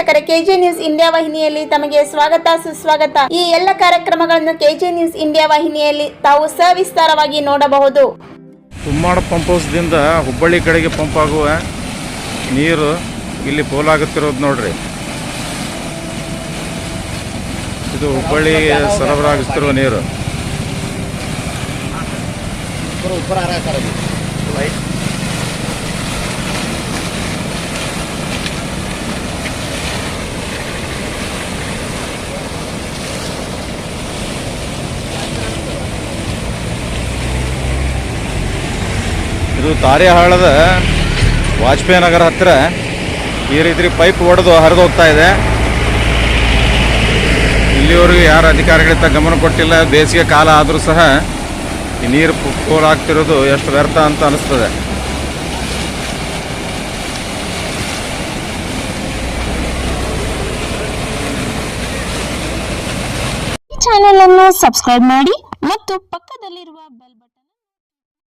ವೀಕ್ಷಕರೇ, K J news India ವಾಹಿನಿಯಲ್ಲಿ ತಮಗೆ ಸ್ವಾಗತ ಸುಸ್ವಾಗತ. ಈ ಎಲ್ಲ ಕಾರ್ಯಕ್ರಮಗಳನ್ನು ಕೆಜೆ ನ್ಯೂಸ್ ಇಂಡಿಯಾ ವಾಹಿನಿಯಲ್ಲಿ ತಾವು ಸವಿಸ್ತಾರವಾಗಿ ನೋಡಬಹುದು. ತುಮ್ಮಾಡ ಪಂಪ್ ಹೌಸ್ದಿಂದ ಹುಬ್ಬಳ್ಳಿ ಕಡೆಗೆ ಪಂಪ್ ಆಗುವ ನೀರು ಇಲ್ಲಿ ಪೋಲಾಗುತ್ತಿರೋದು ನೋಡ್ರಿ. ಇದು ಹುಬ್ಬಳ್ಳಿಗೆ ಸರಬರಾಗಿಸ್ತಿರುವ ನೀರು. ಇದು ತಾರೆಹಾಳದ ವಾಜಪೇಯಿ ನಗರ ಹತ್ತಿರ ಈ ರೀತಿ ಪೈಪ್ ಒಡೆದು ಹರಿದು ಹೋಗ್ತಾ ಇದೆ. ಇಲ್ಲಿವರೆಗೂ ಯಾರು ಅಧಿಕಾರಿಗಳಿಂದ ಗಮನ ಕೊಟ್ಟಿಲ್ಲ. ಬೇಸಿಗೆ ಕಾಲ ಆದರೂ ಸಹ ಈ ನೀರು ಪೋಲಾಗ್ತಿರೋದು ಎಷ್ಟು ವ್ಯರ್ಥ ಅಂತ ಅನಿಸ್ತದೆ. ಚಾನೆಲ್ ಅನ್ನು ಸಬ್ಸ್ಕ್ರೈಬ್ ಮಾಡಿ ಮತ್ತು ಪಕ್ಕದಲ್ಲಿರುವ ಬೆಲ್